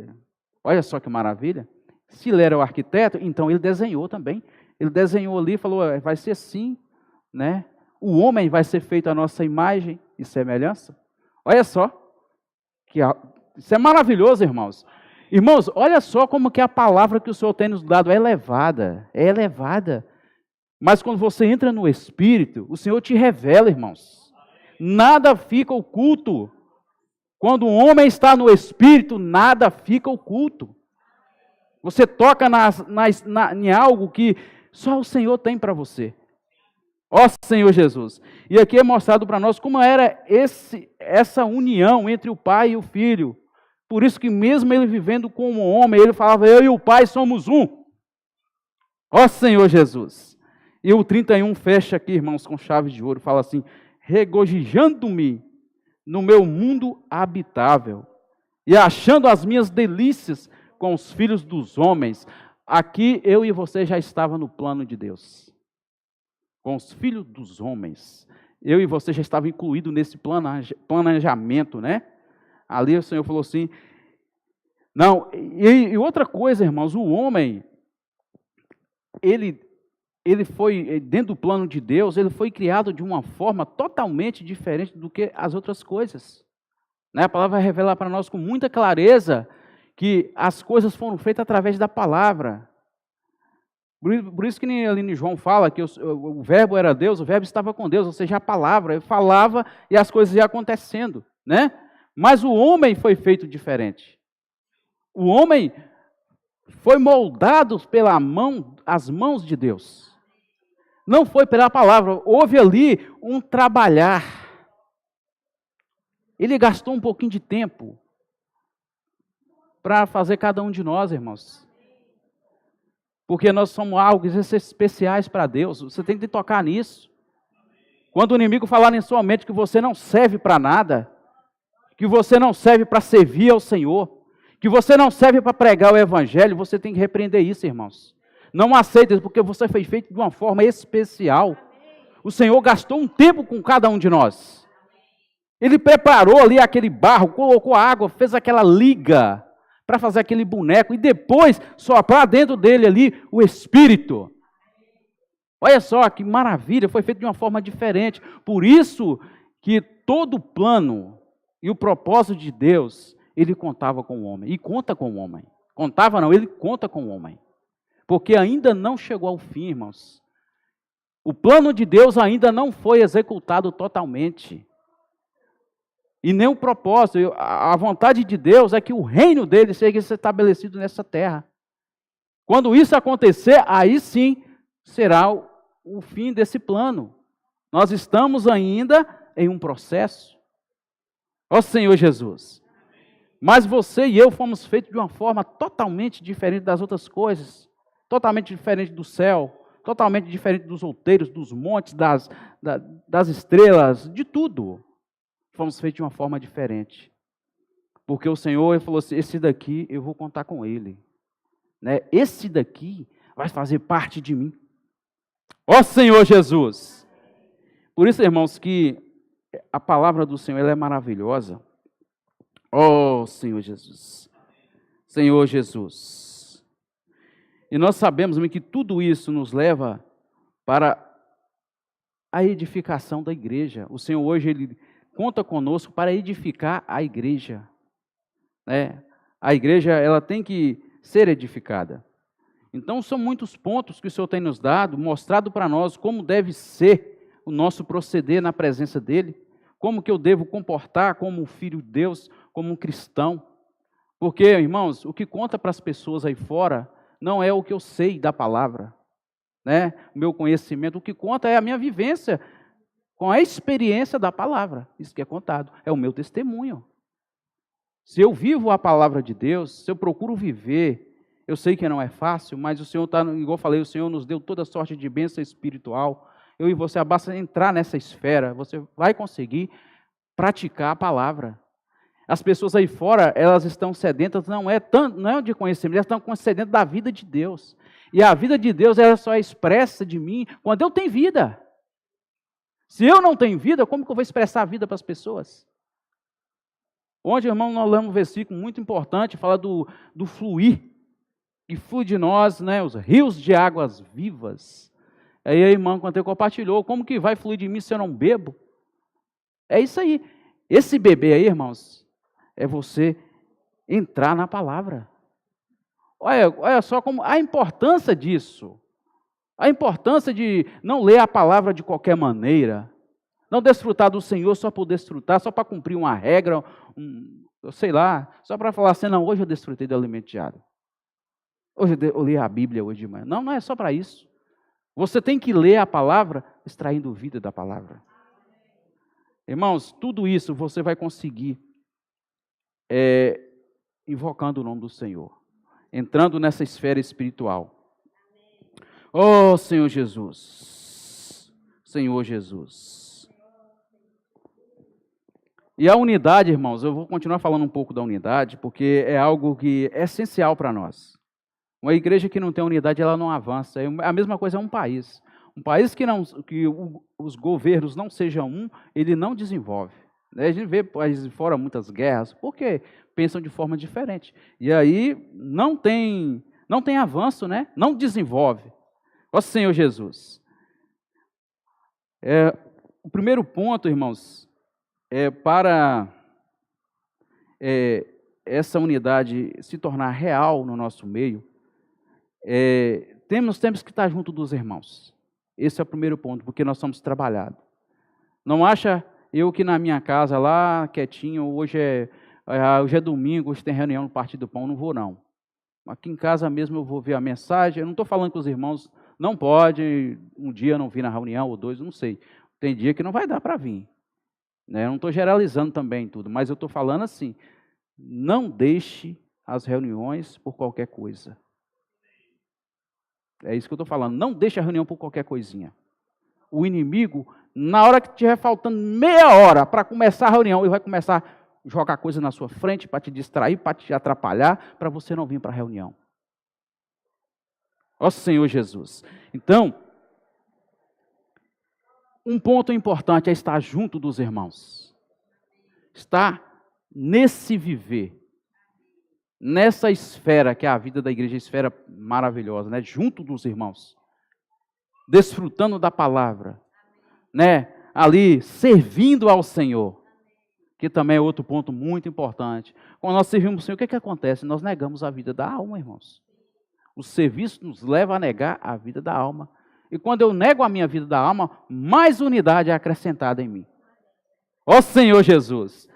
Olha só que maravilha. Se ele era o arquiteto, então ele desenhou também. Ele desenhou ali e falou, vai ser assim, né? O homem vai ser feito à nossa imagem e semelhança. Olha só, isso é maravilhoso, irmãos. Irmãos, olha só como que a palavra que o Senhor tem nos dado é elevada. É elevada. Mas quando você entra no Espírito, o Senhor te revela, irmãos. Nada fica oculto. Quando o homem está no Espírito, nada fica oculto. Você toca em algo que só o Senhor tem para você. Ó Senhor Jesus. E aqui é mostrado para nós como era essa união entre o pai e o filho. Por isso que mesmo ele vivendo como homem, ele falava, eu e o pai somos um. Ó Senhor Jesus. E o 31 fecha aqui, irmãos, com chave de ouro, fala assim, regozijando-me no meu mundo habitável e achando as minhas delícias com os filhos dos homens. Aqui eu e você já estava no plano de Deus. Com os filhos dos homens. Eu e você já estava incluído nesse planejamento, né? Ali o Senhor falou assim, não, e outra coisa, irmãos, o homem, ele foi, dentro do plano de Deus, ele foi criado de uma forma totalmente diferente do que as outras coisas. Né? A palavra vai revelar para nós com muita clareza que as coisas foram feitas através da palavra. Por isso que ali em João fala que o verbo era Deus, o verbo estava com Deus, ou seja, a palavra, ele falava e as coisas iam acontecendo, né? Mas o homem foi feito diferente. O homem foi moldado as mãos de Deus. Não foi pela palavra, houve ali um trabalhar. Ele gastou um pouquinho de tempo para fazer cada um de nós, irmãos. Porque nós somos algo especiais para Deus. Você tem que tocar nisso. Quando o inimigo falar em sua mente que você não serve para nada, que você não serve para servir ao Senhor, que você não serve para pregar o Evangelho, você tem que repreender isso, irmãos. Não aceite isso, porque você foi feito de uma forma especial. O Senhor gastou um tempo com cada um de nós. Ele preparou ali aquele barro, colocou a água, fez aquela liga para fazer aquele boneco e depois soprar dentro dele ali o Espírito. Olha só que maravilha, foi feito de uma forma diferente. Por isso que todo o plano e o propósito de Deus, ele contava com o homem. E conta com o homem. Contava não, ele conta com o homem. Porque ainda não chegou ao fim, irmãos. O plano de Deus ainda não foi executado totalmente. E nem o propósito. A vontade de Deus é que o reino dele seja estabelecido nessa terra. Quando isso acontecer, aí sim será o fim desse plano. Nós estamos ainda em um processo. Ó Senhor Jesus. Mas você e eu fomos feitos de uma forma totalmente diferente das outras coisas. Totalmente diferente do céu. Totalmente diferente dos outeiros, dos montes, das estrelas, de tudo. Fomos feitos de uma forma diferente. Porque o Senhor ele falou assim, esse daqui eu vou contar com ele. Né? Esse daqui vai fazer parte de mim. Ó Senhor Jesus! Por isso, irmãos, que a palavra do Senhor ela é maravilhosa. Ó Senhor Jesus! Senhor Jesus! E nós sabemos que tudo isso nos leva para a edificação da igreja. O Senhor hoje Ele conta conosco para edificar a igreja. Né? A igreja ela tem que ser edificada. Então são muitos pontos que o Senhor tem nos dado, mostrado para nós como deve ser o nosso proceder na presença dEle, como que eu devo comportar como um filho de Deus, como um cristão. Porque, irmãos, o que conta para as pessoas aí fora não é o que eu sei da palavra, né? O meu conhecimento, o que conta é a minha vivência com a experiência da palavra. Isso que é contado, é o meu testemunho. Se eu vivo a palavra de Deus, se eu procuro viver, eu sei que não é fácil, mas o Senhor está, igual eu falei, o Senhor nos deu toda sorte de bênção espiritual. Eu e você, basta entrar nessa esfera, você vai conseguir praticar a palavra. As pessoas aí fora, elas estão sedentas, não é de conhecimento, elas estão sedentas da vida de Deus. E a vida de Deus, ela só é expressa de mim quando eu tenho vida. Se eu não tenho vida, como que eu vou expressar a vida para as pessoas? Ontem, irmão, nós lemos um versículo muito importante, fala do fluir, que flui de nós, né, os rios de águas vivas. Aí a irmã, quando ele compartilhou, como que vai fluir de mim se eu não bebo? É isso aí. Esse beber aí, irmãos, é você entrar na palavra. Olha só como a importância disso. A importância de não ler a palavra de qualquer maneira. Não desfrutar do Senhor só por desfrutar, só para cumprir uma regra, sei lá, só para falar assim, não, hoje eu desfrutei do alimento diário. Hoje eu li a Bíblia hoje de manhã. Não, não é só para isso. Você tem que ler a palavra, extraindo vida da palavra. Irmãos, tudo isso você vai conseguir invocando o nome do Senhor, entrando nessa esfera espiritual. Oh, Senhor Jesus, Senhor Jesus. E a unidade, irmãos, eu vou continuar falando um pouco da unidade, porque é algo que é essencial para nós. Uma igreja que não tem unidade, ela não avança. A mesma coisa é um país. Um país que os governos não sejam um, ele não desenvolve. A gente vê países de fora muitas guerras, porque pensam de forma diferente. E aí não tem avanço, né? Não desenvolve. Ó Senhor Jesus. O primeiro ponto, irmãos, para essa unidade se tornar real no nosso meio, temos que estar junto dos irmãos. Esse é o primeiro ponto, porque nós somos trabalhados. Não acha eu que na minha casa lá, quietinho, hoje é domingo, hoje tem reunião no Partido do Pão, não vou não. Aqui em casa mesmo eu vou ver a mensagem, eu não estou falando que os irmãos não podem, um dia não vir na reunião, ou dois, não sei. Tem dia que não vai dar para vir. Né? Eu não estou generalizando também tudo, mas eu estou falando assim, não deixe as reuniões por qualquer coisa. É isso que eu estou falando. Não deixe a reunião por qualquer coisinha. O inimigo, na hora que estiver faltando meia hora para começar a reunião, ele vai começar a jogar coisa na sua frente para te distrair, para te atrapalhar, para você não vir para a reunião. Ó Senhor Jesus. Então, um ponto importante é estar junto dos irmãos. Estar nesse viver. Nessa esfera, que é a vida da igreja, esfera maravilhosa, né? Junto dos irmãos, desfrutando da palavra, né? Ali, servindo ao Senhor, que também é outro ponto muito importante. Quando nós servimos ao Senhor, o que acontece? Nós negamos a vida da alma, irmãos. O serviço nos leva a negar a vida da alma. E quando eu nego a minha vida da alma, mais unidade é acrescentada em mim. Ó Senhor Jesus!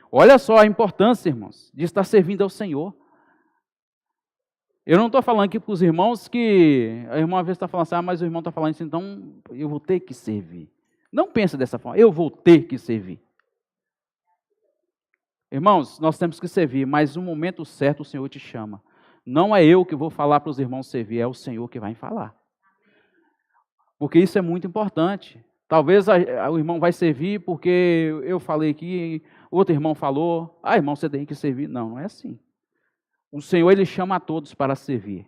Olha só a importância, irmãos, de estar servindo ao Senhor. Eu não estou falando aqui para os irmãos que a irmã às vezes está falando assim, mas o irmão está falando isso, então eu vou ter que servir. Não pense dessa forma, eu vou ter que servir. Irmãos, nós temos que servir, mas no momento certo o Senhor te chama. Não é eu que vou falar para os irmãos servir, é o Senhor que vai falar. Porque isso é muito importante. Talvez o irmão vai servir porque eu falei aqui, outro irmão falou, irmão, você tem que servir. Não, não é assim. O Senhor, Ele chama a todos para servir,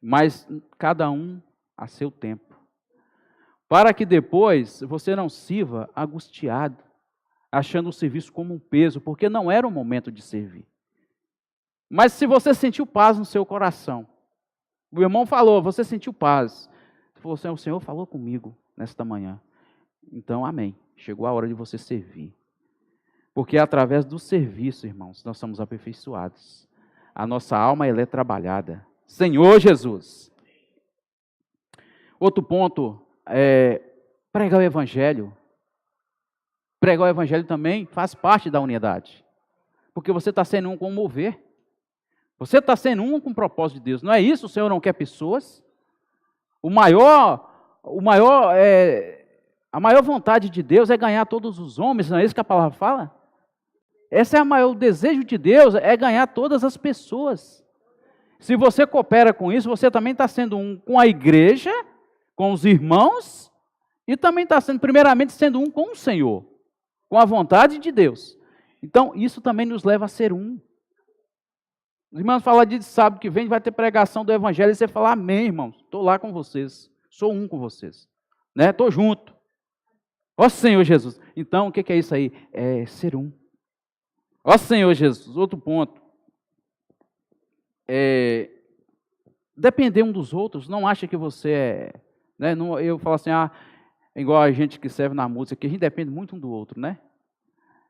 mas cada um a seu tempo. Para que depois você não sirva angustiado, achando o serviço como um peso, porque não era o momento de servir. Mas se você sentiu paz no seu coração, O irmão falou, você sentiu paz. Você falou assim, o Senhor falou comigo nesta manhã. Então, amém. Chegou a hora de você servir. Porque através do serviço, irmãos, nós somos aperfeiçoados. A nossa alma, ela é trabalhada. Senhor Jesus. Outro ponto é pregar o evangelho. Pregar o evangelho também faz parte da unidade. Porque você está sendo um com o mover. Você está sendo um com o propósito de Deus. Não é isso? O Senhor não quer pessoas. A maior vontade de Deus é ganhar todos os homens. Não é isso que a palavra fala? O desejo de Deus é ganhar todas as pessoas. Se você coopera com isso, você também está sendo um com a igreja, com os irmãos, e também está sendo, primeiramente, sendo um com o Senhor, com a vontade de Deus. Então, isso também nos leva a ser um. Os irmãos falam de sábado que vem, vai ter pregação do evangelho, e você fala, amém, irmãos, estou lá com vocês, sou um com vocês, né? Estou junto. Ó Senhor Jesus. Então, o que é isso aí? É ser um. Ó Senhor Jesus. Outro ponto. Depender um dos outros. Não acha que você é... Né? Não, eu falo assim, igual a gente que serve na música, que a gente depende muito um do outro, né?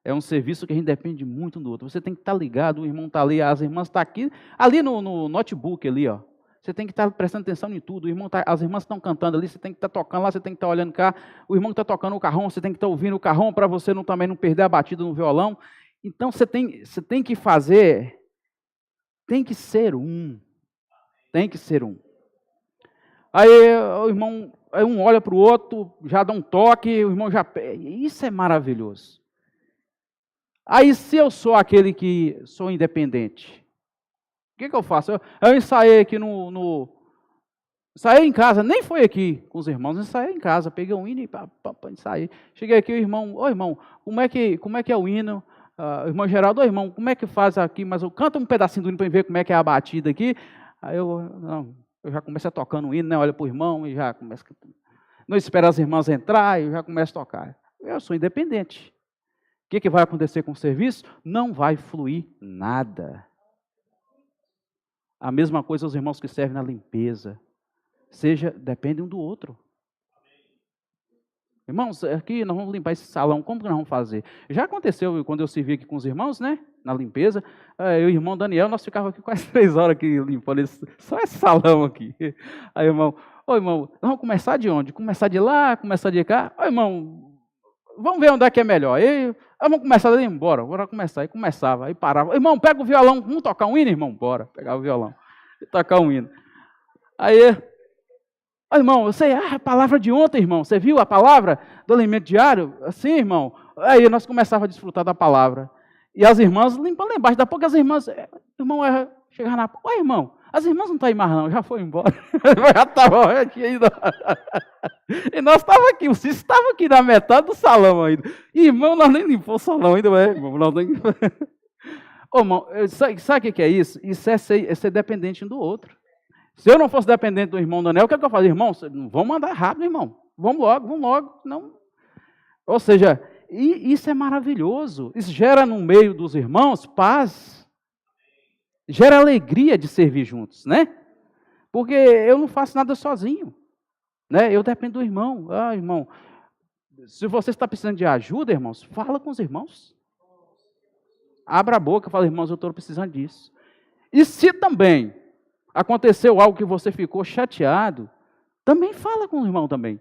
É um serviço que a gente depende muito um do outro. Você tem que estar ligado, o irmão está ali, as irmãs estão aqui, ali no notebook ali, ó. Você tem que estar prestando atenção em tudo. As irmãs estão cantando ali, você tem que estar tocando lá, você tem que estar olhando cá. O irmão está tocando o carrom, você tem que estar ouvindo o carrom para você também não perder a batida no violão. Então você tem que fazer, tem que ser um. Tem que ser um. Aí o irmão, um olha para o outro, já dá um toque, o irmão já... Isso é maravilhoso. Aí se eu sou aquele que sou independente, o que eu faço? Eu ensaiei aqui ensaiei em casa, nem foi aqui com os irmãos, ensaiei em casa, peguei um hino e ensaiei. Cheguei aqui, o irmão, irmão, como é que é o hino? O irmão Geraldo, irmão, como é que faz aqui? Mas eu canto um pedacinho do hino para ver como é que é a batida aqui. Aí eu já começo a tocando o hino, né? Olha para o irmão e já começo. Não espero as irmãs entrar e eu já começo a tocar. Eu sou independente. O que vai acontecer com o serviço? Não vai fluir nada. A mesma coisa os irmãos que servem na limpeza. Depende um do outro. Irmãos, aqui nós vamos limpar esse salão, como que nós vamos fazer? Já aconteceu quando eu servi aqui com os irmãos, né? Na limpeza, eu e o irmão Daniel, nós ficávamos aqui quase 3 horas aqui limpando só esse salão aqui. Aí, irmão, irmão, nós vamos começar de onde? Começar de lá, começar de cá? Irmão, vamos ver onde é que é melhor. Vamos começar daí, bora começar. Aí começava, aí parava. Irmão, pega o violão, vamos tocar um hino, irmão? Bora, pegar o violão e tocar um hino. Aí, irmão, a palavra de ontem, irmão, você viu a palavra do alimento diário? Assim, irmão. Aí nós começávamos a desfrutar da palavra. E as irmãs limpando lá embaixo. Daqui a pouco as irmãs, irmão, chegava na... irmão, as irmãs não estão aí mais não, já foi embora. Já estava aqui ainda. E nós estávamos aqui, o Cícero estava aqui na metade do salão ainda. E, irmão, nós nem limpou o salão ainda, irmão. Nós nem... irmão, sabe o que é isso? Isso é ser dependente um do outro. Se eu não fosse dependente do irmão Daniel, o que eu fazia? Irmão, vamos andar rápido, irmão. Vamos logo. Não. Ou seja, isso é maravilhoso. Isso gera no meio dos irmãos paz. Gera alegria de servir juntos, né? Porque eu não faço nada sozinho, né? Eu dependo do irmão. Irmão, se você está precisando de ajuda, irmãos, fala com os irmãos. Abra a boca e fala, irmãos, eu estou precisando disso. E se também aconteceu algo que você ficou chateado, também fala com o irmão também.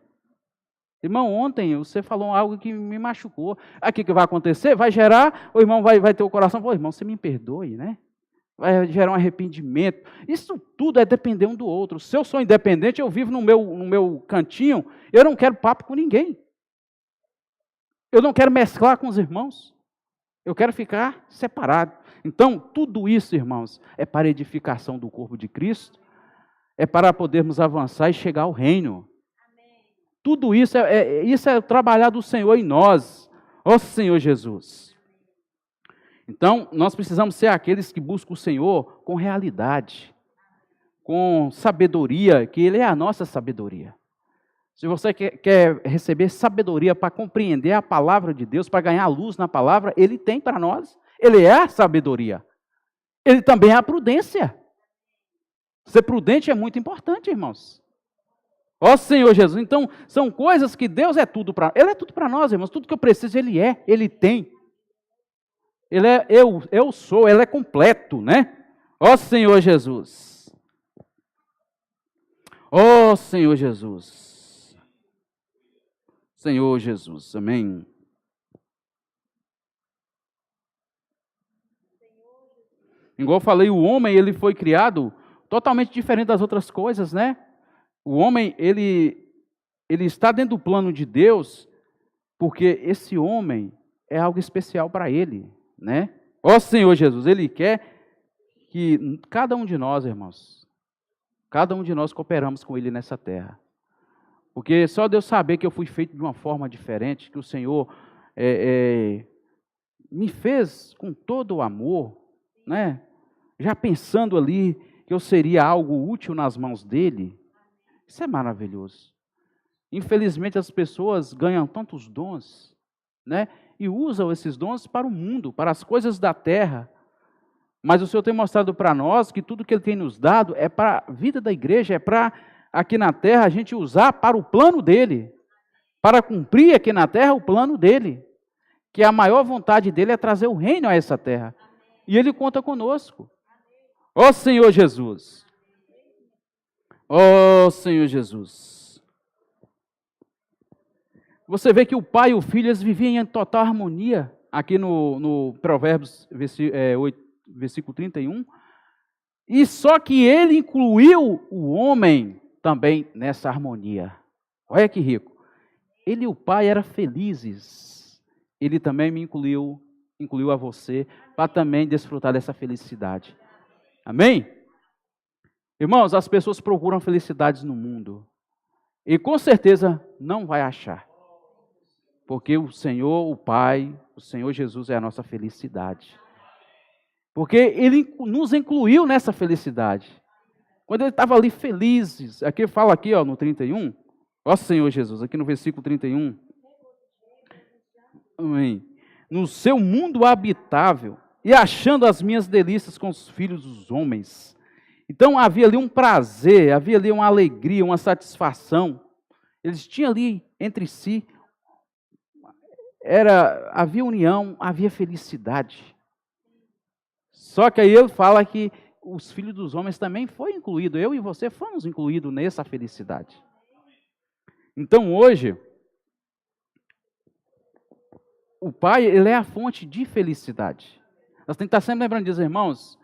Irmão, ontem você falou algo que me machucou. Aqui que vai acontecer, vai gerar, o irmão vai ter o coração, irmão, você me perdoe, né? Vai gerar um arrependimento. Isso tudo é depender um do outro. Se eu sou independente, eu vivo no meu cantinho, eu não quero papo com ninguém. Eu não quero mesclar com os irmãos. Eu quero ficar separado. Então, tudo isso, irmãos, é para a edificação do corpo de Cristo, é para podermos avançar e chegar ao reino. Amém. Tudo isso isso é o trabalhar do Senhor em nós, ó Senhor Jesus. Então, nós precisamos ser aqueles que buscam o Senhor com realidade, com sabedoria, que Ele é a nossa sabedoria. Se você quer receber sabedoria para compreender a palavra de Deus, para ganhar luz na palavra, Ele tem para nós. Ele é a sabedoria. Ele também é a prudência. Ser prudente é muito importante, irmãos. Ó Senhor Jesus, então são coisas que Deus é tudo para... Ele é tudo para nós, irmãos. Tudo que eu preciso, Ele é, Ele tem. Ele é eu sou, Ele é completo, né? Ó Senhor Jesus. Ó Senhor Jesus. Senhor Jesus, amém. Igual eu falei, o homem, ele foi criado totalmente diferente das outras coisas, né? O homem, ele está dentro do plano de Deus, porque esse homem é algo especial para ele, né? Ó Senhor Jesus, Ele quer que cada um de nós, irmãos, cada um de nós cooperamos com Ele nessa terra. Porque só Deus saber que eu fui feito de uma forma diferente, que o Senhor me fez com todo o amor, né? Já pensando ali que eu seria algo útil nas mãos dEle. Isso é maravilhoso. Infelizmente as pessoas ganham tantos dons, né? E usam esses dons para o mundo, para as coisas da terra. Mas o Senhor tem mostrado para nós que tudo que Ele tem nos dado é para a vida da igreja, é para aqui na terra a gente usar para o plano dEle, para cumprir aqui na terra o plano dEle, que a maior vontade dEle é trazer o reino a essa terra. E Ele conta conosco. Ó Senhor Jesus. Ó Senhor Jesus. Você vê que o pai e o filho, eles viviam em total harmonia, aqui no Provérbios, versículo 31. E só que ele incluiu o homem também nessa harmonia. Olha que rico. Ele e o pai eram felizes. Ele também me incluiu a você, para também desfrutar dessa felicidade. Amém? Irmãos, as pessoas procuram felicidades no mundo. E com certeza não vai achar. Porque o Senhor, o Pai, o Senhor Jesus é a nossa felicidade. Porque Ele nos incluiu nessa felicidade. Quando Ele estava ali felizes, aqui fala aqui ó, no 31, ó Senhor Jesus, aqui no versículo 31. Amém. No seu mundo habitável, e achando as minhas delícias com os filhos dos homens. Então havia ali um prazer, havia ali uma alegria, uma satisfação. Eles tinham ali entre si, havia união, havia felicidade. Só que aí ele fala que os filhos dos homens também foram incluídos, eu e você fomos incluídos nessa felicidade. Então hoje, o Pai, Ele é a fonte de felicidade. Nós temos que estar sempre lembrando disso, irmãos.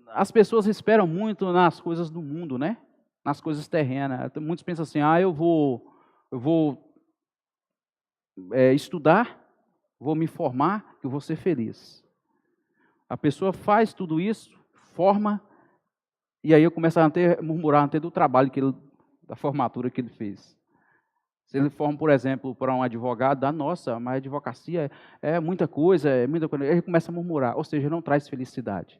As pessoas esperam muito nas coisas do mundo, né? Nas coisas terrenas. Muitos pensam assim, eu vou estudar, vou me formar, eu vou ser feliz. A pessoa faz tudo isso, forma, e aí eu começo a murmurar do trabalho da formatura que ele fez. Se ele forma, por exemplo, para um advogado, nossa, mas a advocacia é muita coisa, ele começa a murmurar, ou seja, não traz felicidade.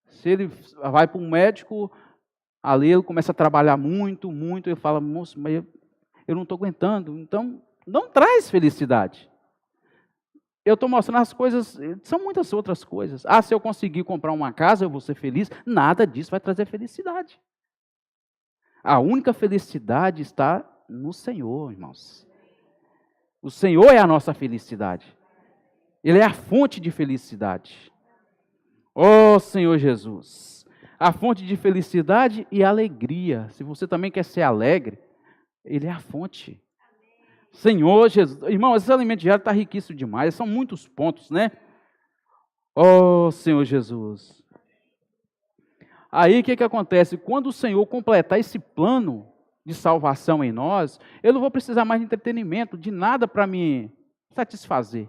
Se ele vai para um médico, ali ele começa a trabalhar muito, ele fala, moço, mas eu não estou aguentando, então não traz felicidade. Eu estou mostrando as coisas, são muitas outras coisas. Se eu conseguir comprar uma casa, eu vou ser feliz, nada disso vai trazer felicidade. A única felicidade está no Senhor, irmãos. O Senhor é a nossa felicidade. Ele é a fonte de felicidade. Ó Senhor Jesus. A fonte de felicidade e alegria. Se você também quer ser alegre, Ele é a fonte. Senhor Jesus. Irmão, esse alimento diário está riquíssimo demais. São muitos pontos, né? Ó Senhor Jesus. Aí o que acontece? Quando o Senhor completar esse plano de salvação em nós, eu não vou precisar mais de entretenimento, de nada para me satisfazer.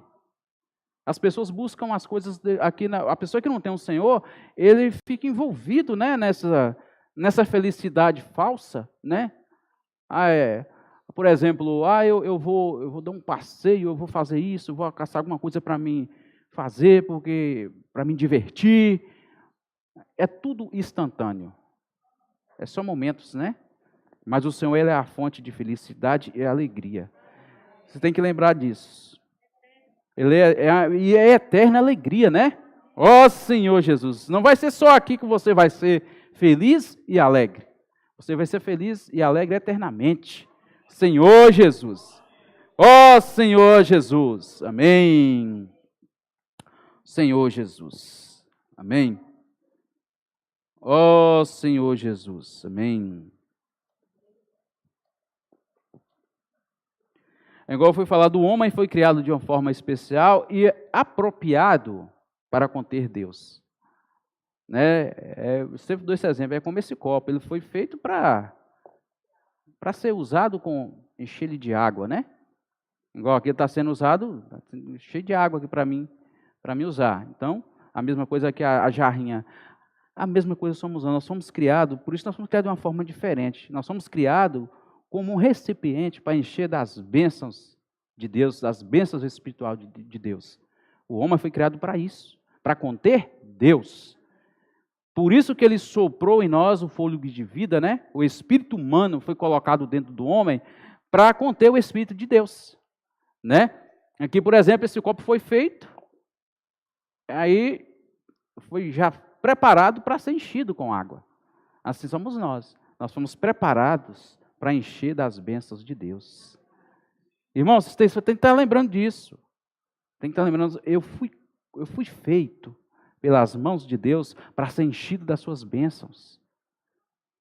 As pessoas buscam as coisas aqui, a pessoa que não tem um Senhor, ele fica envolvido, né, nessa felicidade falsa, né? Por exemplo, eu vou dar um passeio, eu vou fazer isso, eu vou caçar alguma coisa para mim fazer, para me divertir. É tudo instantâneo. É só momentos, né? Mas o Senhor, Ele é a fonte de felicidade e alegria. Você tem que lembrar disso. Ele é eterna alegria, né? Ó Senhor Jesus, não vai ser só aqui que você vai ser feliz e alegre. Você vai ser feliz e alegre eternamente. Senhor Jesus. Ó Senhor Jesus. Amém. Senhor Jesus. Amém. Ó Senhor Jesus. Amém. É igual foi falado, o homem foi criado de uma forma especial e apropriado para conter Deus. Né? Eu sempre dou esse exemplo, é como esse copo, ele foi feito para ser usado com encher ele de água, né? Igual aqui está sendo usado, cheio de água aqui para mim usar. Então, a mesma coisa que a jarrinha, a mesma coisa somos nós somos criados, por isso nós somos criados de uma forma diferente. Nós somos criados como um recipiente para encher das bênçãos de Deus, das bênçãos espirituais de Deus. O homem foi criado para isso, para conter Deus. Por isso que ele soprou em nós o fôlego de vida, né? O espírito humano foi colocado dentro do homem para conter o espírito de Deus, né? Aqui, por exemplo, esse copo foi feito, aí foi já preparado para ser enchido com água. Assim somos nós. Nós fomos preparados para encher das bênçãos de Deus. Irmãos, você tem que estar lembrando disso. Tem que estar lembrando, eu fui feito pelas mãos de Deus para ser enchido das suas bênçãos.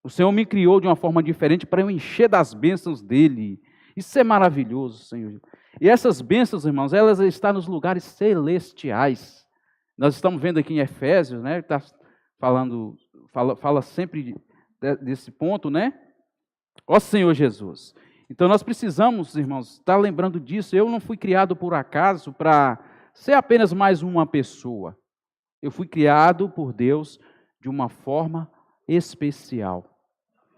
O Senhor me criou de uma forma diferente para eu encher das bênçãos dEle. Isso é maravilhoso, Senhor. E essas bênçãos, irmãos, elas estão nos lugares celestiais. Nós estamos vendo aqui em Efésios, né? Está fala sempre desse ponto, né? Ó Senhor Jesus. Então nós precisamos, irmãos, estar lembrando disso. Eu não fui criado por acaso para ser apenas mais uma pessoa. Eu fui criado por Deus de uma forma especial.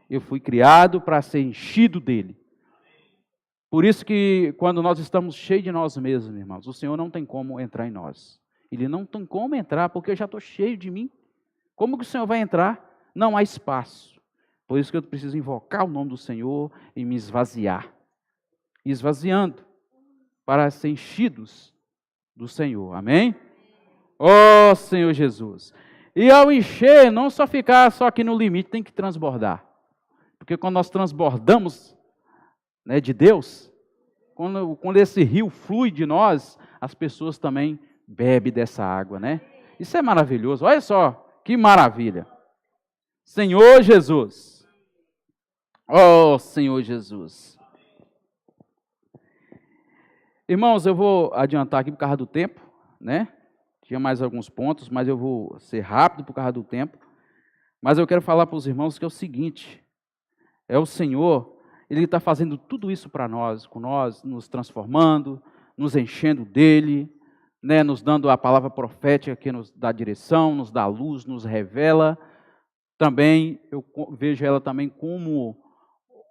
Eu fui criado para ser enchido dEle. Por isso que quando nós estamos cheios de nós mesmos, irmãos, o Senhor não tem como entrar em nós. Ele não tem como entrar, porque eu já estou cheio de mim. Como que o Senhor vai entrar? Não há espaço. Por isso que eu preciso invocar o nome do Senhor e me esvaziar. Esvaziando para ser enchidos do Senhor. Amém? Ó Senhor Jesus. E ao encher, não só ficar só aqui no limite, tem que transbordar. Porque quando nós transbordamos, né, de Deus, quando esse rio flui de nós, as pessoas também bebem dessa água, né? Isso é maravilhoso. Olha só, que maravilha. Senhor Jesus. Ó Senhor Jesus. Irmãos, eu vou adiantar aqui por causa do tempo, né? Tinha mais alguns pontos, mas eu vou ser rápido por causa do tempo. Mas eu quero falar para os irmãos que é o seguinte, é o Senhor, Ele está fazendo tudo isso para nós, com nós, nos transformando, nos enchendo dEle, né, nos dando a palavra profética que nos dá direção, nos dá luz, nos revela. Também, eu vejo ela também como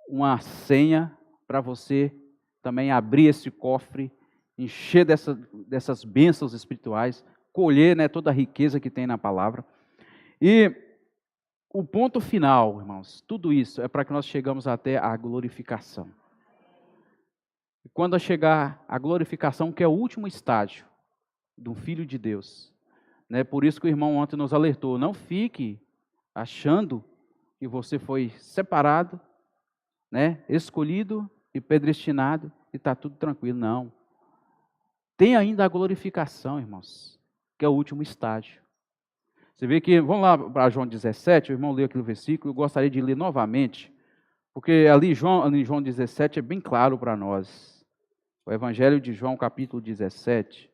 uma senha para você também abrir esse cofre, encher dessas bênçãos espirituais, colher, né, toda a riqueza que tem na palavra. E o ponto final, irmãos, tudo isso é para que nós chegamos até a glorificação. E quando chegar a glorificação, que é o último estágio do Filho de Deus, né? Por isso que o irmão ontem nos alertou, não fique achando que você foi separado, né, escolhido e predestinado e está tudo tranquilo. Não. Tem ainda a glorificação, irmãos, que é o último estágio. Você vê que, vamos lá para João 17, o irmão leu aquele versículo, eu gostaria de ler novamente, porque ali em João 17 é bem claro para nós. O Evangelho de João, capítulo 17,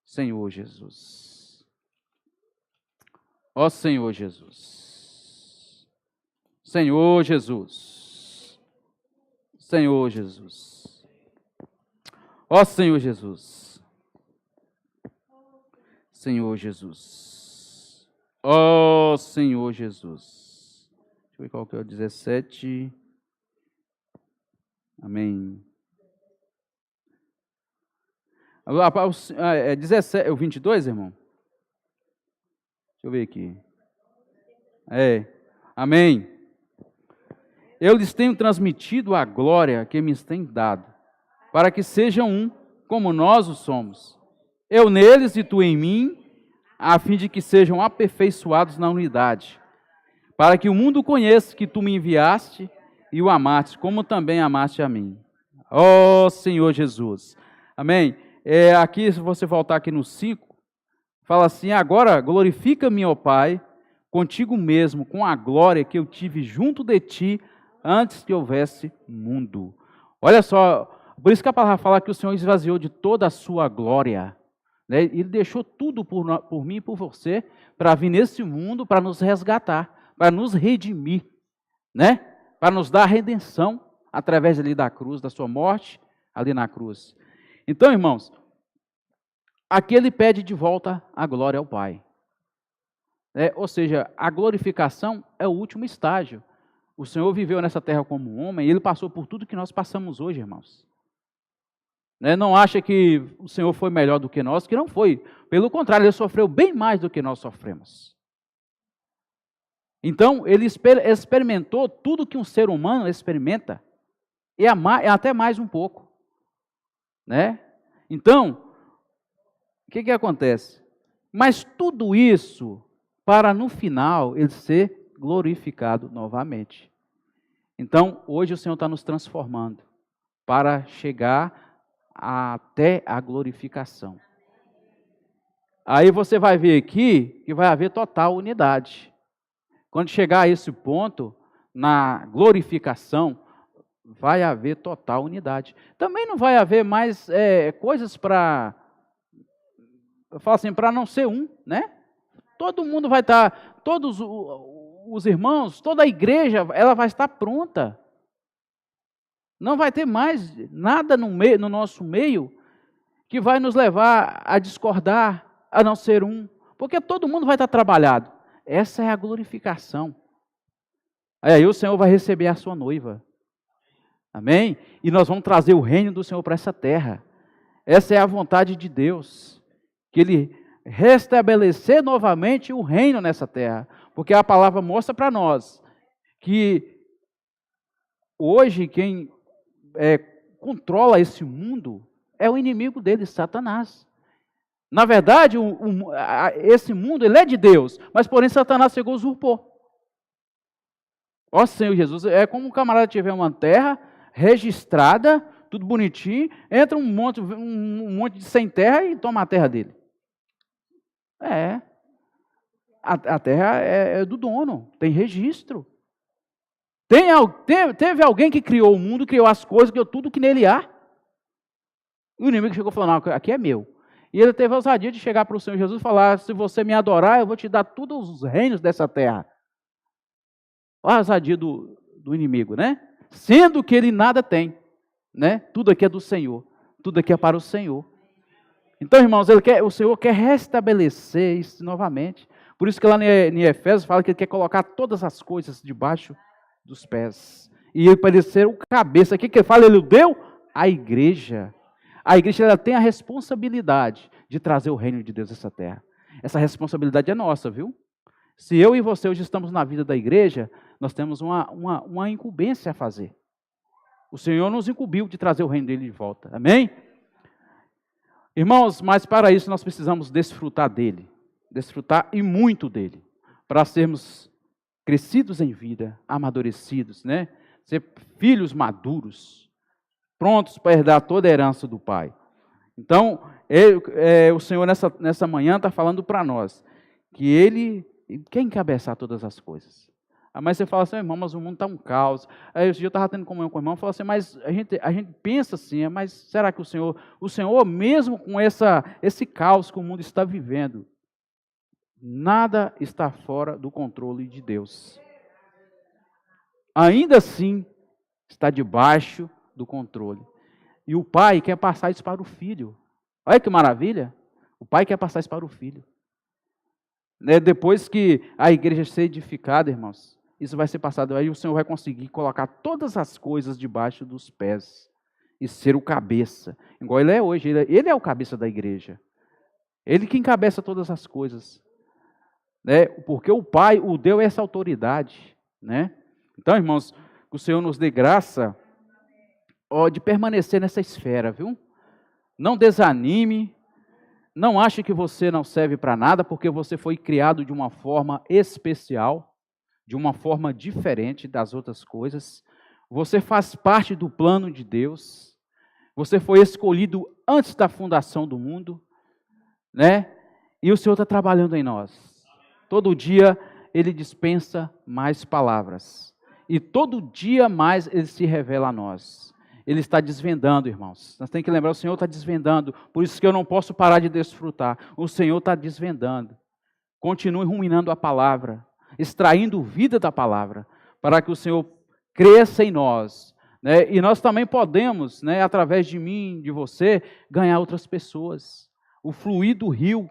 Senhor Jesus. Ó Senhor Jesus. Senhor Jesus. Senhor Jesus. Ó Senhor Jesus. Senhor Jesus. Ó Senhor Jesus. Deixa eu ver qual que é o 17. Amém. É 17, é o 22, irmão? Deixa eu ver aqui. Amém. Eu lhes tenho transmitido a glória que me tem dado, para que sejam um, como nós o somos. Eu neles e tu em mim, a fim de que sejam aperfeiçoados na unidade, para que o mundo conheça que tu me enviaste e o amaste, como também amaste a mim. Ó Senhor Jesus. Amém? Aqui, se você voltar aqui no 5, fala assim: agora glorifica-me, ó Pai, contigo mesmo, com a glória que eu tive junto de ti, antes que houvesse mundo. Olha só, por isso que a palavra fala que o Senhor esvaziou de toda a sua glória. Né? Ele deixou tudo por mim e por você, para vir nesse mundo, para nos resgatar, para nos redimir, né? Para nos dar a redenção, através ali da cruz, da sua morte, ali na cruz. Então, irmãos, aqui ele pede de volta a glória ao Pai. Ou seja, a glorificação é o último estágio. O Senhor viveu nessa terra como um homem, e Ele passou por tudo que nós passamos hoje, irmãos. Não acha que o Senhor foi melhor do que nós, que não foi. Pelo contrário, Ele sofreu bem mais do que nós sofremos. Então, Ele experimentou tudo que um ser humano experimenta, e até mais um pouco. Né? Então, o que acontece? Mas tudo isso para no final Ele ser glorificado novamente. Então, hoje o Senhor está nos transformando para chegar até a glorificação. Aí você vai ver aqui que vai haver total unidade. Quando chegar a esse ponto, na glorificação, vai haver total unidade. Também não vai haver mais coisas para, eu falo assim, para não ser um, né? Todo mundo vai estar, todos os irmãos, toda a igreja, ela vai estar pronta. Não vai ter mais nada no nosso meio que vai nos levar a discordar, a não ser um. Porque todo mundo vai estar trabalhado. Essa é a glorificação. Aí o Senhor vai receber a sua noiva. Amém? E nós vamos trazer o reino do Senhor para essa terra. Essa é a vontade de Deus. Que Ele restabelecer novamente o reino nessa terra. Porque a palavra mostra para nós que hoje quem controla esse mundo é o inimigo dele, Satanás. Na verdade, esse mundo ele é de Deus, mas porém Satanás chegou e usurpou. Ó Senhor Jesus, é como um camarada tiver uma terra registrada, tudo bonitinho, entra um monte de sem terra e toma a terra dele. A terra é do dono, tem registro. Teve alguém que criou o mundo, criou as coisas, criou tudo que nele há. O inimigo chegou e falou: não, aqui é meu. E ele teve a ousadia de chegar para o Senhor Jesus e falar: se você me adorar, eu vou te dar todos os reinos dessa terra. Olha a ousadia do inimigo, né? Sendo que ele nada tem, né? Tudo aqui é do Senhor, tudo aqui é para o Senhor. Então, irmãos, o Senhor quer restabelecer isso novamente. Por isso que lá em Efésios fala que Ele quer colocar todas as coisas debaixo dos pés. E Ele para Ele ser o cabeça. O que Ele fala? Ele deu à igreja. A igreja ela tem a responsabilidade de trazer o reino de Deus a essa terra. Essa responsabilidade é nossa, viu? Se eu e você hoje estamos na vida da igreja, nós temos uma incumbência a fazer. O Senhor nos incumbiu de trazer o reino dele de volta. Amém? Irmãos, mas para isso nós precisamos desfrutar dele. Desfrutar e muito dele. Para sermos crescidos em vida, amadurecidos, né? Ser filhos maduros, prontos para herdar toda a herança do Pai. Então, o Senhor nessa manhã está falando para nós que Ele quer encabeçar todas as coisas. Mas você fala assim: irmão, mas o mundo está um caos. Aí esse dia eu estava tendo comunhão com o irmão, falou assim: mas a gente pensa assim, mas será que o Senhor mesmo com esse caos que o mundo está vivendo, nada está fora do controle de Deus. Ainda assim, está debaixo do controle. E o pai quer passar isso para o filho. Olha que maravilha. O pai quer passar isso para o filho. Depois que a igreja ser edificada, irmãos, isso vai ser passado. Aí o Senhor vai conseguir colocar todas as coisas debaixo dos pés. E ser o cabeça. Igual Ele é hoje. Ele é o cabeça da igreja. Ele que encabeça todas as coisas. Porque o Pai o deu essa autoridade. Então, irmãos, que o Senhor nos dê graça de permanecer nessa esfera, viu? Não desanime, Não ache que você não serve para nada, porque você foi criado de uma forma especial, de uma forma diferente das outras coisas. Você faz parte do plano de Deus. Você foi escolhido antes da fundação do mundo, né? E o Senhor está trabalhando em nós. Todo dia Ele dispensa mais palavras. E todo dia mais Ele se revela a nós. Ele está desvendando, irmãos. Nós temos que lembrar, o Senhor está desvendando. Por isso que eu não posso parar de desfrutar. O Senhor está desvendando. Continue ruminando a palavra, extraindo vida da palavra, para que o Senhor cresça em nós, né? E nós também podemos, né, através de mim, de você, ganhar outras pessoas. O fluir do rio,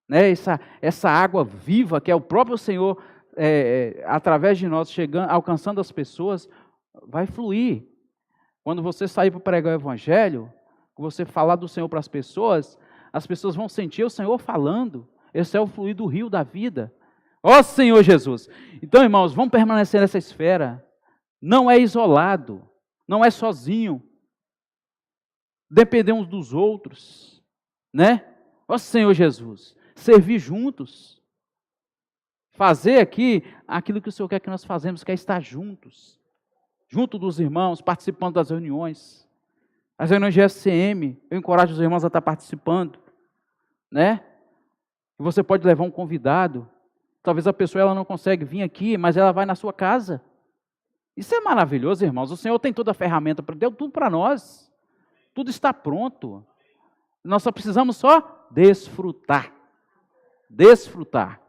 né? Essa água viva que é o próprio Senhor, através de nós, chegando, alcançando as pessoas, vai fluir. Quando você sair para pregar o Evangelho, você falar do Senhor para as pessoas vão sentir o Senhor falando. Esse é o fluir do rio da vida. Ó Senhor Jesus! Então, irmãos, vamos permanecer nessa esfera. Não é isolado, não é sozinho. Depender uns dos outros, né? Ó Senhor Jesus! Servir juntos. Fazer aqui aquilo que o Senhor quer que nós fazemos, que é estar juntos. Junto dos irmãos, participando das reuniões. As reuniões de FCM, eu encorajo os irmãos a estar participando, né? Você pode levar um convidado. Talvez a pessoa ela não consegue vir aqui, mas ela vai na sua casa. Isso é maravilhoso, irmãos. O Senhor tem toda a ferramenta, deu tudo para nós. Tudo está pronto. Nós só precisamos desfrutar. Desfrutar.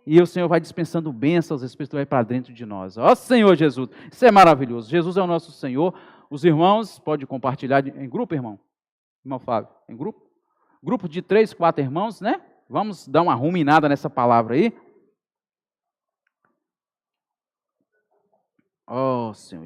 E o Senhor vai dispensando bênçãos espirituais para dentro de nós. Ó Senhor Jesus, isso é maravilhoso. Jesus é o nosso Senhor. Os irmãos, pode compartilhar em grupo, irmão? Irmão Fábio, em grupo? Grupo de 3, 4 irmãos, né? Vamos dar uma ruminada nessa palavra aí. Ó Senhor Jesus.